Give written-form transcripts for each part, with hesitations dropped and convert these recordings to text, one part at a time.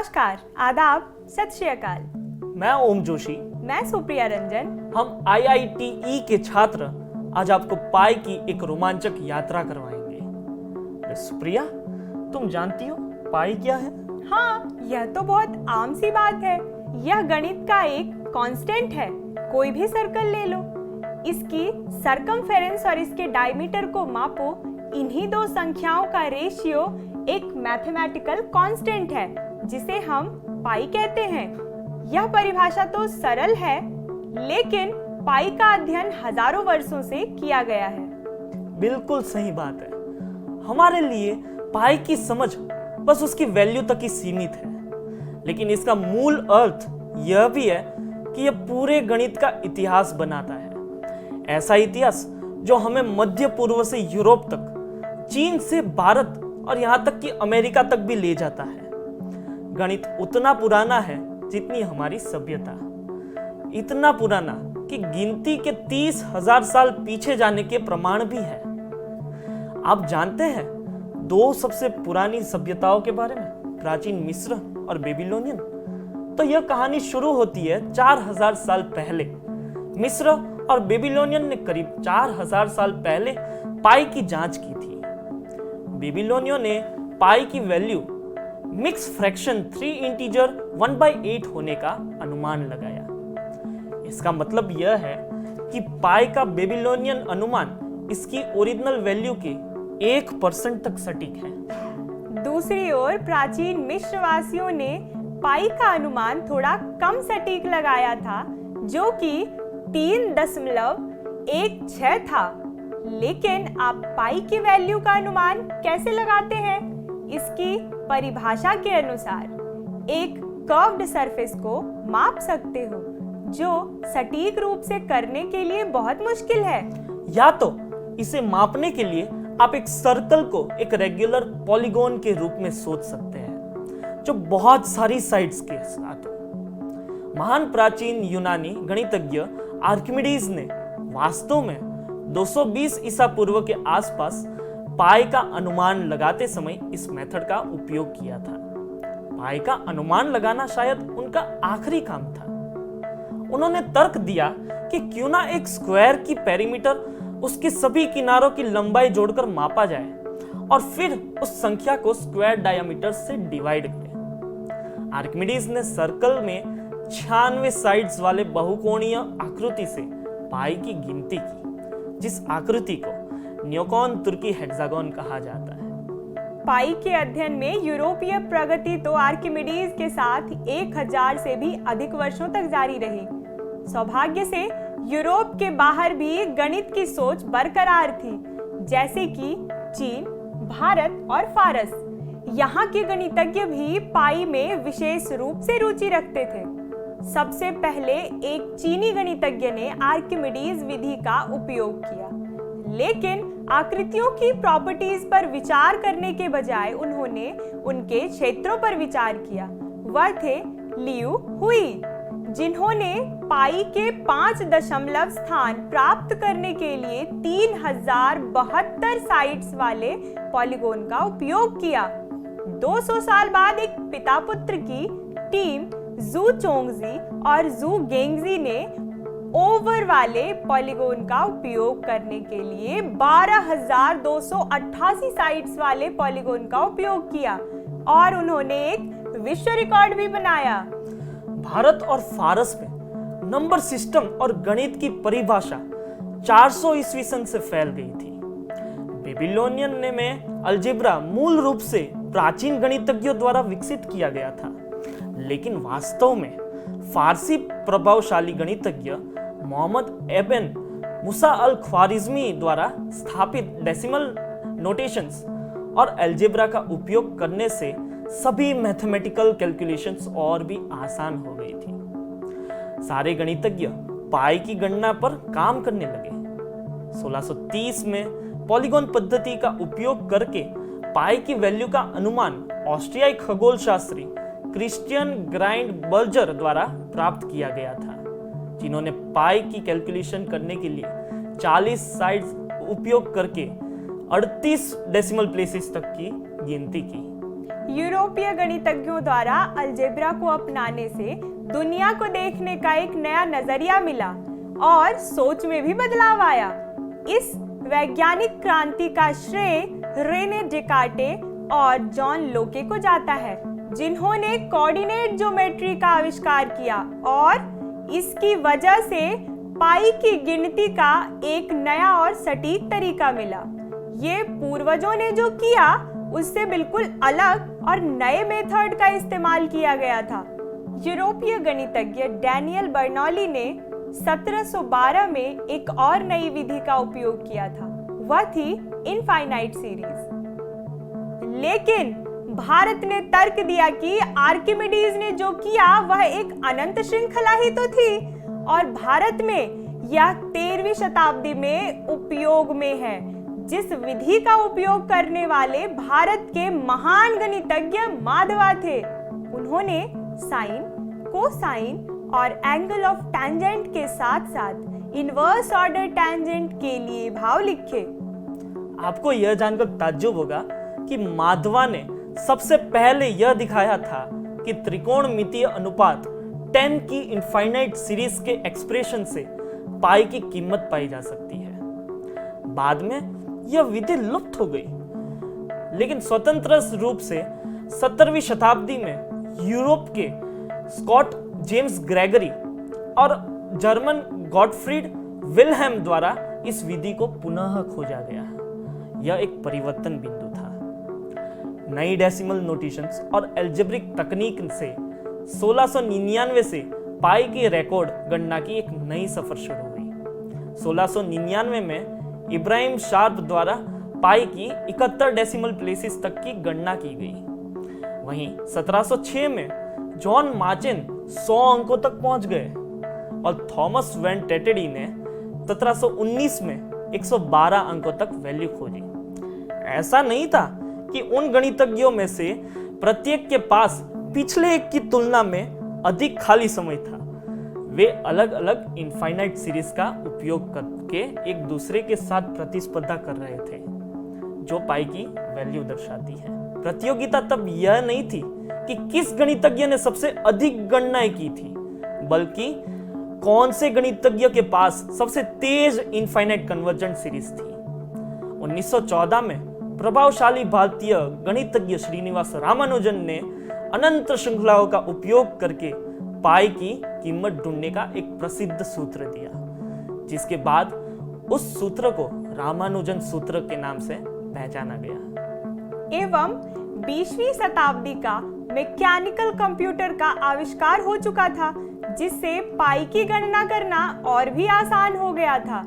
नमस्कार, आदाब, सत श्री अकाल। मैं ओम जोशी। मैं सुप्रिया रंजन। हम IITE के छात्र आज आपको पाई की एक रोमांचक यात्रा करवाएंगे। अरे सुप्रिया, तुम जानती हो पाई क्या है? हाँ, यह तो बहुत आम सी बात है। यह गणित का एक कांस्टेंट है। कोई भी सर्कल ले लो, इसकी सरकमफेरेंस और इसके डायमीटर को मापो। इन्हीं दो संख्याओं का रेशियो एक मैथमेटिकल कांस्टेंट है जिसे हम पाई कहते हैं। यह परिभाषा तो सरल है, लेकिन पाई का अध्ययन हजारों वर्षों से किया गया है। बिल्कुल सही बात है। हमारे लिए पाई की समझ बस उसकी वैल्यू तक ही सीमित है, लेकिन इसका मूल अर्थ यह भी है कि यह पूरे गणित का इतिहास बनाता है। ऐसा इतिहास जो हमें मध्य पूर्व से यूरोप तक, चीन से भारत और यहाँ तक कि अमेरिका तक भी ले जाता है। गणित उतना पुराना है जितनी हमारी सभ्यता, इतना पुराना कि गिनती के 30,000 साल पीछे जाने के प्रमाण भी है। आप जानते हैं दो सबसे पुरानी सभ्यताओं के बारे में, प्राचीन मिस्र और बेबीलोनियन? तो यह कहानी शुरू होती है 4,000 साल पहले। मिस्र और बेबीलोनियन ने करीब 4,000 साल पहले पाई की जांच की थी। बेबीलोनियों ने पाई की वैल्यू मिक्स फ्रैक्शन 3 इंटीजर 1/8 होने का अनुमान लगाया। इसका मतलब यह है कि पाई का बेबीलोनियन अनुमान इसकी ओरिजिनल वैल्यू के 1% तक सटीक है। दूसरी ओर प्राचीन मिस्रवासियों ने पाई का अनुमान थोड़ा कम सटीक लगाया था, जो कि 3.16 था। लेकिन आप पाई की वैल्यू का अनुमान कैसे लगाते हैं? इसकी परिभाषा के अनुसार एक कर्व्ड सरफेस को माप सकते हो, जो सटीक रूप से करने के लिए बहुत मुश्किल है। या तो इसे मापने के लिए आप एक सर्कल को एक रेगुलर पॉलीगॉन के रूप में सोच सकते हैं, जो बहुत सारी साइड्स के साथ हो। महान प्राचीन यूनानी गणितज्ञ आर्किमिडीज ने वास्तव में 220 ईसा पूर्व के आसपास पाई का अनुमान लगाते समय इस मेथड का उपयोग किया था। पाई का अनुमान लगाना शायद उनका आखिरी काम था। उन्होंने तर्क दिया कि क्यों ना एक स्क्वायर की पेरीमीटर उसके सभी किनारों की लंबाई जोड़कर मापा जाए और फिर उस संख्या को स्क्वायर डायमीटर से डिवाइड करें। आर्किमिडीज ने सर्कल में 96 साइड्स वाले बहुकोणीय आकृति से पाई की गिनती की, जिस आकृति को न्योकॉन तुर्की हेक्सागोन कहा जाता है। पाई के अध्ययन में यूरोपीय प्रगति तो आर्किमिडीज के साथ 1000 से भी अधिक वर्षों तक जारी रही। सौभाग्य से यूरोप के बाहर भी गणित की सोच बरकरार थी, जैसे कि चीन, भारत और फारस। यहाँ के गणितज्ञ भी पाई में विशेष रूप से रुचि रखते थे। सबसे पहले एक चीनी गणितज्ञ ने आर्किमिडीज विधि का उपयोग किया, लेकिन आकृतियों की प्रॉपर्टीज पर विचार करने के बजाय उन्होंने उनके क्षेत्रों पर विचार किया। वह थे लियू हुई, जिन्होंने पाई के 5 दशमलव स्थान प्राप्त करने के लिए 3072 साइड्स वाले पॉलीगॉन का उपयोग किया। 200 साल बाद एक पिता पुत्र की टीम जू चोंगजी और जू गेंगजी ने ओवर वाले पॉलीगॉन का उपयोग करने के लिए 12,288 साइड्स वाले पॉलीगॉन का उपयोग किया और उन्होंने एक विश्व रिकॉर्ड भी बनाया। भारत और फारस में नंबर सिस्टम और गणित की परिभाषा 400 ईस्वी सन से फैल गई थी। बेबीलोनियन में अलजेब्रा मूल रूप से प्राचीन गणितज्ञों द्वारा विकसित किया गया था, लेकिन वास्तव में फारसी प्रभावशाली गणितज्ञ मोहम्मद एबन मूसा अल ख्वारिज़मी द्वारा स्थापित डेसिमल नोटेशंस और अलजेब्रा का उपयोग करने से सभी मैथमेटिकल कैलकुलेशंस और भी आसान हो गई थी। सारे गणितज्ञ पाई की गणना पर काम करने लगे। 1630 में पॉलीगॉन पद्धति का उपयोग करके पाई की वैल्यू का अनुमान ऑस्ट्रियाई खगोल शास्त्री क्रिश्चियन ग्राइंड बर्जर द्वारा प्राप्त किया गया था, जिन्होंने पाई की कैलकुलेशन करने के लिए 40 साइड्स उपयोग करके 38 डेसिमल प्लेसेस तक की गिनती की। यूरोपीय गणितज्ञों द्वारा अलजेब्रा को अपनाने से दुनिया को देखने का एक नया नजरिया मिला और सोच में भी बदलाव आया। इस वैज्ञानिक क्रांति का श्रेय रेने डेकार्टे और जॉन लोके को जाता है, जिन्होंने कोऑर्डिनेट ज्योमेट्री का आविष्कार किया और इसकी वजह से पाई की गिनती का एक नया और सटीक तरीका मिला। ये पूर्वजों ने जो किया उससे बिल्कुल अलग और नए मेथड का इस्तेमाल किया गया था। यूरोपीय गणितज्ञ डैनियल बर्नौली ने 1712 में एक और नई विधि का उपयोग किया था, वह थी इनफाइनाइट सीरीज। लेकिन भारत ने तर्क दिया कि आर्किमिडीज ने जो किया वह एक अनंत श्रृंखला ही तो थी और भारत में यह 13वीं शताब्दी में उपयोग में है। जिस विधि का उपयोग करने वाले भारत के महान गणितज्ञ माधवा थे। उन्होंने साइन, कोसाइन और एंगल ऑफ टैंजेंट के साथ साथ इनवर्स ऑर्डर टैंजेंट के लिए भाव लिखे। आपको यह जानकर ताज्जुब होगा कि माधवा ने सबसे पहले यह दिखाया था कि त्रिकोणमितीय अनुपात 10 की इनफाइनाइट सीरीज के एक्सप्रेशन से पाई की कीमत पाई जा सकती है। बाद में यह विधि लुप्त हो गई, लेकिन स्वतंत्र रूप से 17वीं शताब्दी में यूरोप के स्कॉट जेम्स ग्रेगरी और जर्मन गॉटफ्रीड विल्हेम द्वारा इस विधि को पुनः खोजा गया। यह एक परिवर्तन बिंदु था। नई डेसिमल नोटेशंस और एल्जेब्रिक तकनीक से 1699 से पाई की रिकॉर्ड गणना की एक नई सफर शुरू हुई। 1699 में इब्राहिम शार्प द्वारा पाई की 71 डेसिमल प्लेसेस तक की गणना की गई। वहीं 1706 में जॉन मार्चिन 100 अंकों तक पहुंच गए और थॉमस वैन टेटेडी ने 1719 में 112 अंकों तक वैल्यू खोजी। ऐसा नहीं था कि उन गणितज्ञों में से प्रत्येक के पास पिछले एक की तुलना में अधिक खाली समय था। वे अलग अलग इनफाइनाइट सीरीज का उपयोग करके एक दूसरे के साथ प्रतिस्पर्धा कर रहे थे, जो पाई की वैल्यू दर्शाती है। प्रतियोगिता तब यह नहीं थी कि किस गणितज्ञ ने सबसे अधिक गणनाएं की थी, बल्कि कौन से गणितज्ञ के पास सबसे तेज इनफाइनाइट कन्वर्जेंट सीरीज थी। 1914 में प्रभावशाली भारतीय गणितज्ञ श्रीनिवास रामानुजन ने अनंत श्रृंखलाओं का उपयोग करके पाई की कीमत ढूंढने का एक प्रसिद्ध सूत्र दिया, जिसके बाद उस सूत्र को रामानुजन सूत्र के नाम से पहचाना गया। एवं 20वीं शताब्दी का मैकेनिकल कंप्यूटर का आविष्कार हो चुका था, जिससे पाई की गणना करना और भी आसान हो गया था।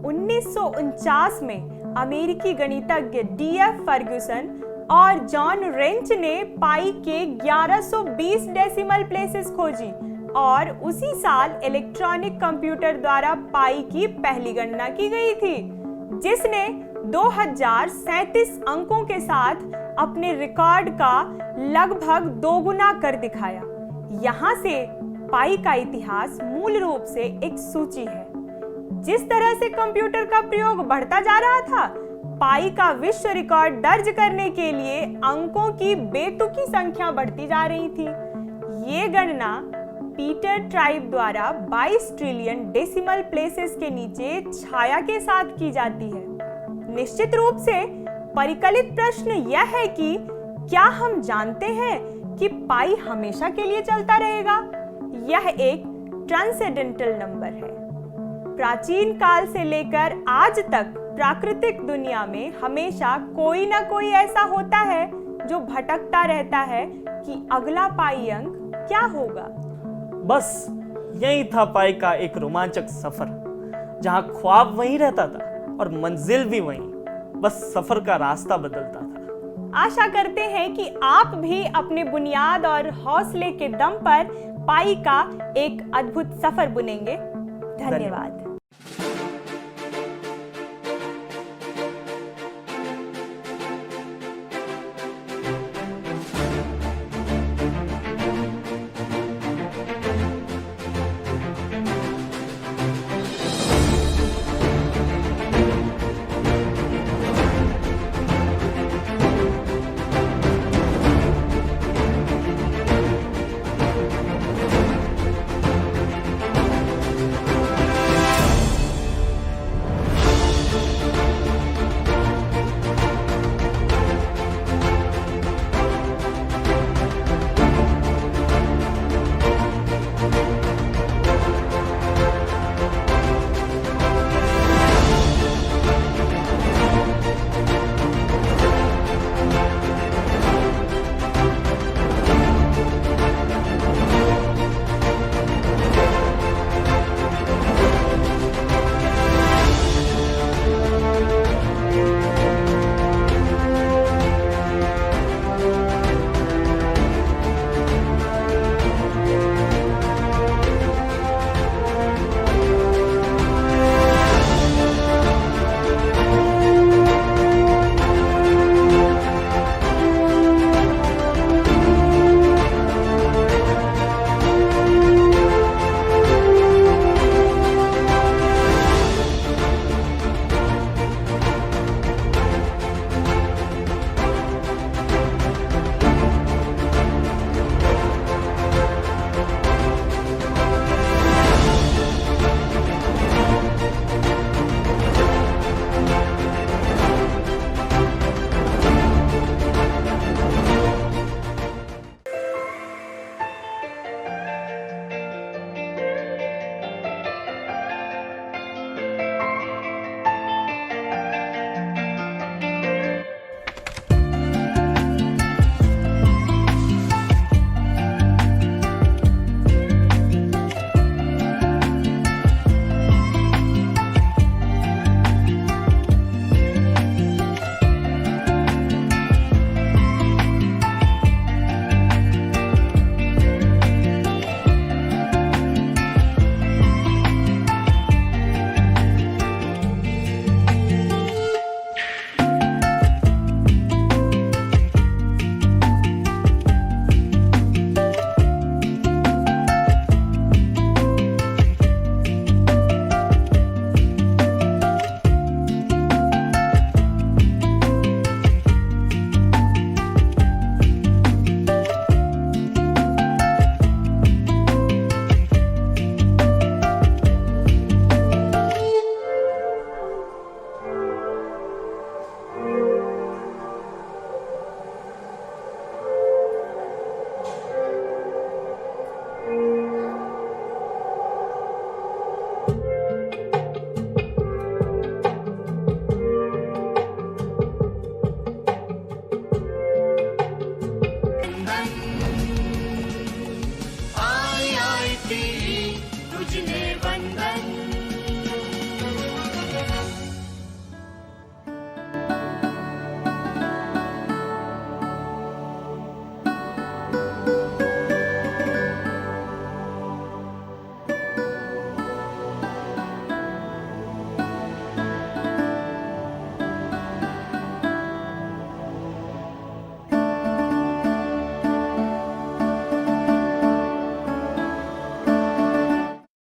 1949 में अमेरिकी गणितज्ञ D.F. फर्ग्यूसन और जॉन रेंच ने पाई के 1120 डेसिमल प्लेसेस खोजी और उसी साल इलेक्ट्रॉनिक कंप्यूटर द्वारा पाई की पहली गणना की गई थी, जिसने 2037 अंकों के साथ अपने रिकॉर्ड का लगभग दोगुना कर दिखाया। यहाँ से पाई का इतिहास मूल रूप से एक सूची है। जिस तरह से कंप्यूटर का प्रयोग बढ़ता जा रहा था, पाई का विश्व रिकॉर्ड दर्ज करने के लिए अंकों की बेतुकी संख्या बढ़ती जा रही थी। ये गणना पीटर ट्राइब द्वारा 22 ट्रिलियन डेसिमल प्लेसेस के नीचे छाया के साथ की जाती है। निश्चित रूप से परिकलित प्रश्न यह है कि क्या हम जानते हैं कि पाई हमेशा के लिए चलता रहेगा? यह एक ट्रांसेंडेंटल नंबर है। प्राचीन काल से लेकर आज तक प्राकृतिक दुनिया में हमेशा कोई ना कोई ऐसा होता है जो भटकता रहता है कि अगला पाई अंक क्या होगा। बस यही था पाई का एक रोमांचक सफर, जहां ख्वाब वहीं रहता था और मंजिल भी वहीं, बस सफर का रास्ता बदलता था। आशा करते हैं कि आप भी अपने बुनियाद और हौसले के दम पर पाई का एक अद्भुत सफर बुनेंगे। धन्यवाद।